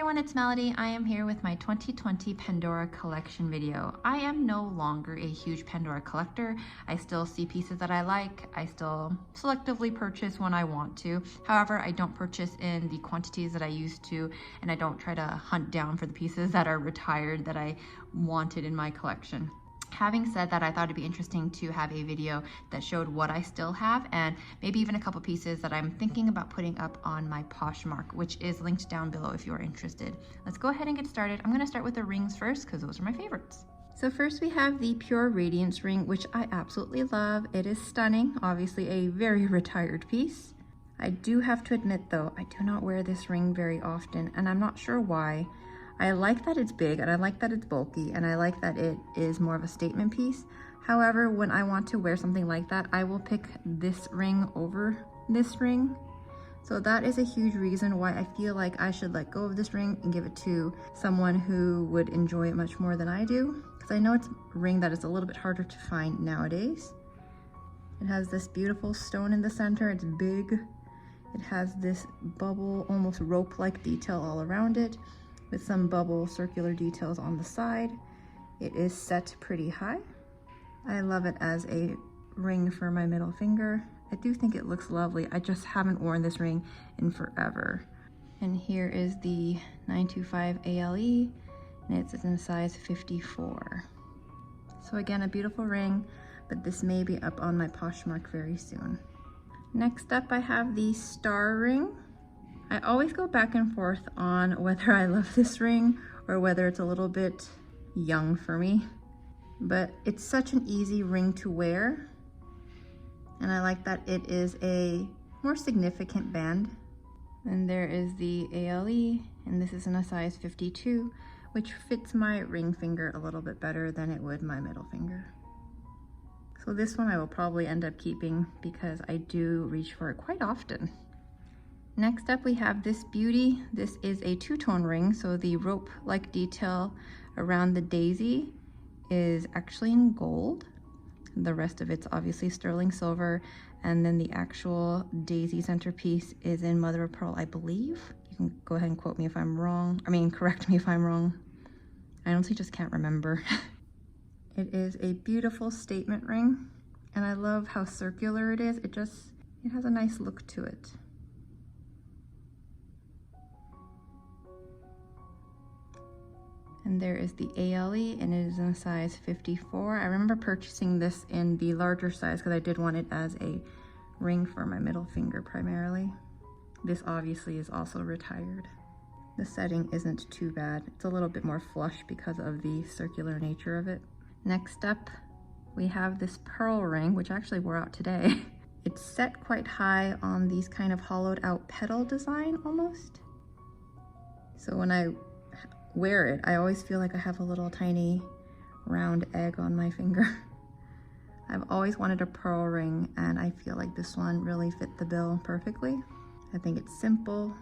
everyone, it's Melody. I am here with my 2020 Pandora collection video. I am no longer a huge Pandora collector. I still see pieces that I like. I still selectively purchase when I want to. However, I don't purchase in the quantities that I used to, and I don't try to hunt down for the pieces that are retired that I wanted in my collection. Having said that, I thought it'd be interesting to have a video that showed what I still have and maybe even a couple pieces that I'm thinking about putting up on my Poshmark, which is linked down below if you're interested. Let's go ahead and get started. I'm gonna start with the rings first because those are my favorites. So first we have the Pure Radiance ring, which I absolutely love. It is stunning, obviously a very retired piece. I do have to admit though, I do not wear this ring very often and I'm not sure why. I like that it's big and I like that it's bulky and I like that it is more of a statement piece. However, when I want to wear something like that, I will pick this ring over this ring. So that is a huge reason why I feel like I should let go of this ring and give it to someone who would enjoy it much more than I do. Because I know it's a ring that is a little bit harder to find nowadays. It has this beautiful stone in the center, it's big. It has this bubble, almost rope-like detail all around it, with some bubble circular details on the side. It is set pretty high. I love it as a ring for my middle finger. I do think it looks lovely. I just haven't worn this ring in forever. And here is the 925 ALE, and it's in size 54. So again, a beautiful ring, but this may be up on my Poshmark very soon. Next up, I have the star ring. I always go back and forth on whether I love this ring or whether it's a little bit young for me, but it's such an easy ring to wear. And I like that it is a more significant band. And there is the ALE, and this is in a size 52, which fits my ring finger a little bit better than it would my middle finger. So this one I will probably end up keeping because I do reach for it quite often. Next up we have this beauty. This is a two-tone ring, so the rope-like detail around the daisy is actually in gold. The rest of it's obviously sterling silver, and then the actual daisy centerpiece is in mother of pearl, I believe. You can go ahead and quote me if I'm wrong. Correct me if I'm wrong. I honestly just can't remember. It is a beautiful statement ring, and I love how circular it is. It has a nice look to it. And there is the ALE, and it is in a size 54. I remember purchasing this in the larger size because I did want it as a ring for my middle finger primarily. This obviously is also retired. The setting isn't too bad. It's a little bit more flush because of the circular nature of it. Next up, we have this pearl ring, which I actually wore out today. It's set quite high on these kind of hollowed out petal design almost. So when I wear it, I always feel like I have a little tiny round egg on my finger. I've always wanted a pearl ring, and I feel like this one really fit the bill perfectly. I think it's simple,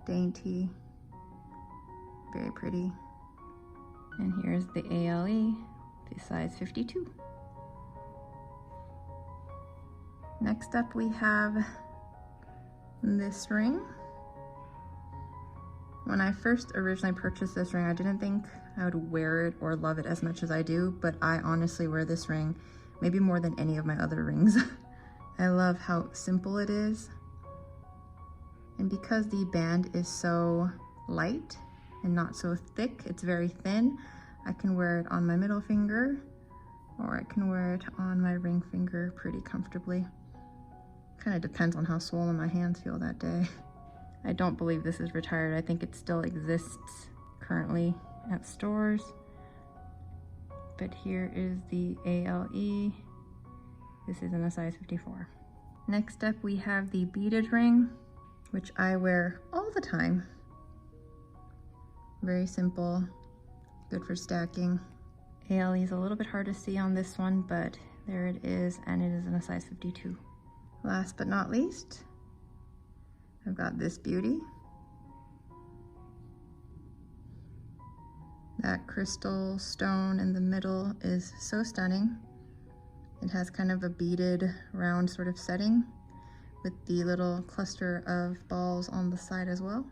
dainty, very pretty. And here's the ALE, the size 52. Next up we have this ring. When I first originally purchased this ring, I didn't think I would wear it or love it as much as I do, but I honestly wear this ring maybe more than any of my other rings. I love how simple it is. And because the band is so light and not so thick, it's very thin, I can wear it on my middle finger, or I can wear it on my ring finger pretty comfortably. Kind of depends on how swollen my hands feel that day. I don't believe this is retired. I think it still exists currently at stores. But here is the ALE. This is in a size 54. Next up we have the beaded ring, which I wear all the time. Very simple, good for stacking. ALE is a little bit hard to see on this one, but there it is, and it is in a size 52. Last but not least, I've got this beauty. That crystal stone in the middle is so stunning. It has kind of a beaded round sort of setting with the little cluster of balls on the side as well.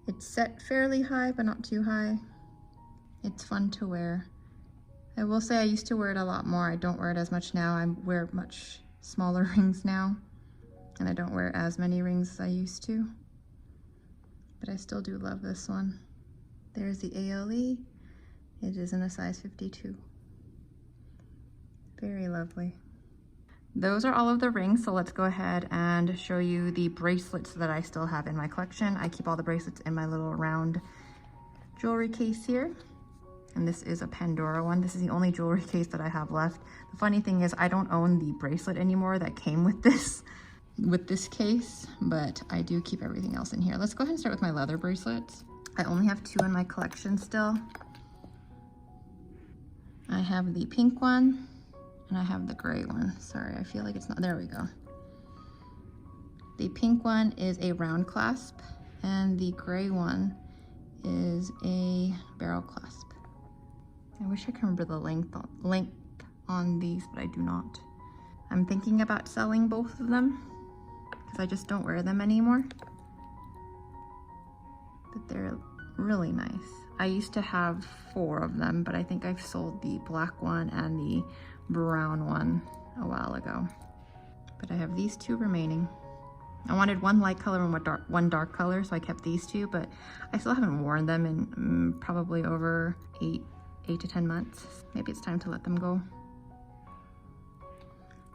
It's set fairly high, but not too high. It's fun to wear. I will say I used to wear it a lot more. I don't wear it as much now. I wear much smaller rings now, and I don't wear as many rings as I used to. But I still do love this one. There's the ALE. It is in a size 52. Very lovely. Those are all of the rings, so let's go ahead and show you the bracelets that I still have in my collection. I keep all the bracelets in my little round jewelry case here. And this is a Pandora one. This is the only jewelry case that I have left. The funny thing is I don't own the bracelet anymore that came with this case, but I do keep everything else in here. Let's go ahead and start with my leather bracelets. I only have 2 in my collection still. I have the pink one and I have the gray one. Sorry, I feel like it's not, there we go. The pink one is a round clasp and the gray one is a barrel clasp. I wish I could remember the length on these, but I do not. I'm thinking about selling both of them because I just don't wear them anymore. But they're really nice. I used to have 4 of them, but I think I've sold the black one and the brown one a while ago. But I have these 2 remaining. I wanted one light color and one dark color, so I kept these 2, but I still haven't worn them in probably over 8 to 10 months. Maybe it's time to let them go.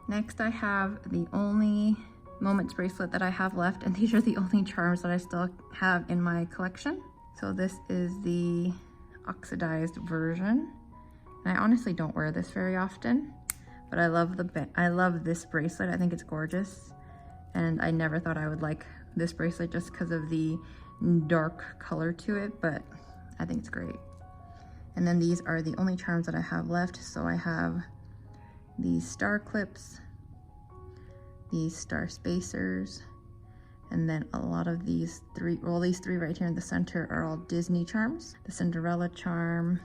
Next, I have the only Moments bracelet that I have left, and these are the only charms that I still have in my collection. So this is the oxidized version. And I honestly don't wear this very often, but I love this bracelet. I think it's gorgeous. And I never thought I would like this bracelet just because of the dark color to it, but I think it's great. And then these are the only charms that I have left. So I have these star clips, these star spacers, and then a lot of these 3, well, these 3 right here in the center are all Disney charms. The Cinderella charm,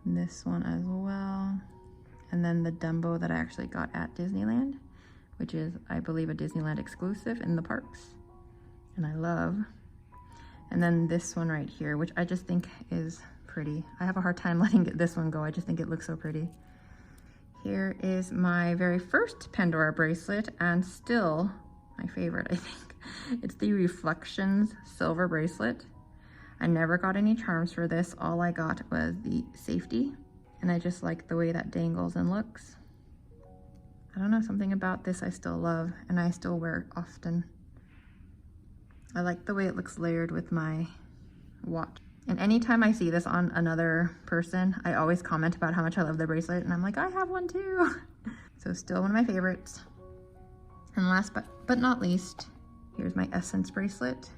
this one as well, and then the Dumbo that I actually got at Disneyland, which is, I believe, a Disneyland exclusive in the parks, and I love. And then this one right here, which I just think is pretty. I have a hard time letting this one go. I just think it looks so pretty. Here is my very first Pandora bracelet, and still my favorite, I think. It's the Reflections silver bracelet. I never got any charms for this. All I got was the safety, and I just like the way that dangles and looks. I don't know, something about this I still love, and I still wear it often. I like the way it looks layered with my watch. And anytime I see this on another person, I always comment about how much I love the bracelet, and I'm like, I have one too. So still one of my favorites. And last but not least, here's my Essence bracelet.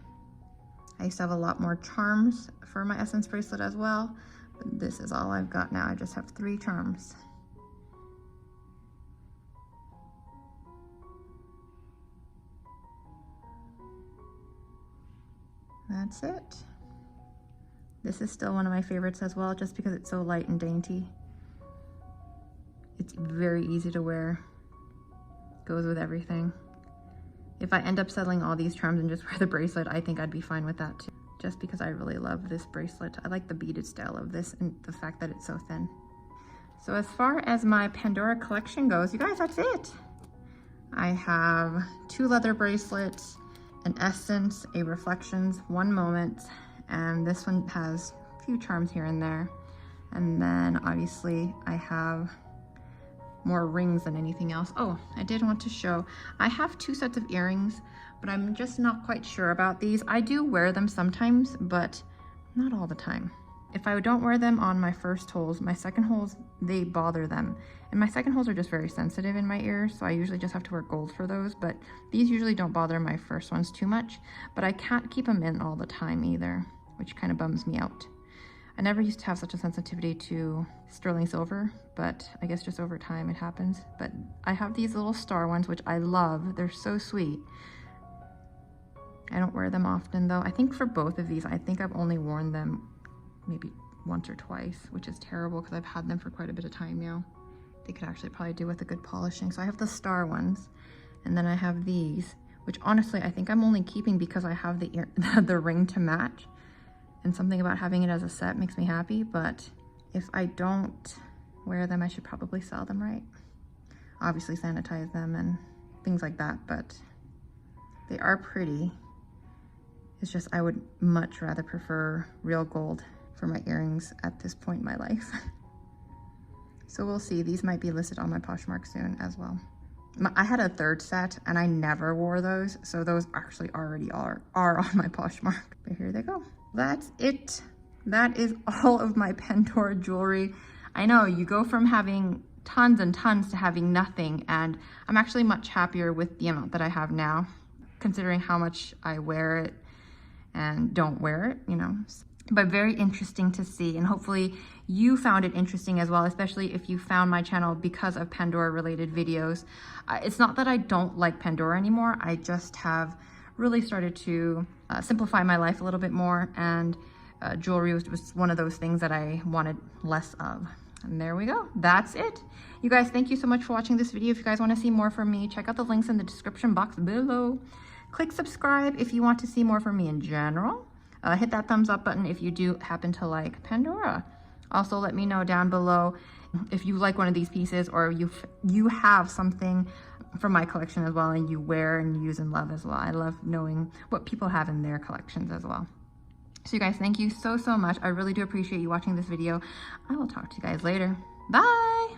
I used to have a lot more charms for my Essence bracelet as well, but this is all I've got now. I just have 3 charms. That's it. This is still one of my favorites as well, just because it's so light and dainty. It's very easy to wear. Goes with everything. If I end up selling all these charms and just wear the bracelet, I think I'd be fine with that too, just because I really love this bracelet. I like the beaded style of this and the fact that it's so thin. So as far as my Pandora collection goes, you guys, that's it. I have 2 leather bracelets, an Essence, a Reflections, 1 Moment, and this one has a few charms here and there. And then obviously I have more rings than anything else. Oh, I did want to show, I have 2 sets of earrings, but I'm just not quite sure about these. I do wear them sometimes, but not all the time. If I don't wear them on my first holes, my second holes, they bother them. And my second holes are just very sensitive in my ears, so I usually just have to wear gold for those, but these usually don't bother my first ones too much, but I can't keep them in all the time either, which kind of bums me out. I never used to have such a sensitivity to sterling silver, but I guess just over time it happens. But I have these little star ones, which I love. They're so sweet. I don't wear them often though. I think for both of these, I think I've only worn them maybe once or twice, which is terrible because I've had them for quite a bit of time now. They could actually probably do with a good polishing. So I have the star ones, and then I have these, which honestly, I think I'm only keeping because I have the ring to match. And something about having it as a set makes me happy, but if I don't wear them, I should probably sell them, right? Obviously sanitize them and things like that, but they are pretty. It's just I would much rather prefer real gold for my earrings at this point in my life. So we'll see. These might be listed on my Poshmark soon as well. I had a third set and I never wore those, so those actually already are on my Poshmark. But here they go. That's it. That is all of my Pandora jewelry. I know you go from having tons and tons to having nothing, and I'm actually much happier with the amount that I have now, considering how much I wear it and don't wear it, you know. But very interesting to see, and hopefully you found it interesting as well, especially if you found my channel because of Pandora related videos. It's not that I don't like Pandora anymore, I just have really started to simplify my life a little bit more, and jewelry was one of those things that I wanted less of. And there we go, that's it. You guys, thank you so much for watching this video. If you guys want to see more from me, check out the links in the description box below. Click subscribe if you want to see more from me in general. Hit that thumbs up button if you do happen to like Pandora. Also, let me know down below if you like one of these pieces, or you have something from my collection as well and you wear and use and love as well. I love knowing what people have in their collections as well. So you guys, thank you so much. I really do appreciate you watching this video. I will talk to you guys later. Bye.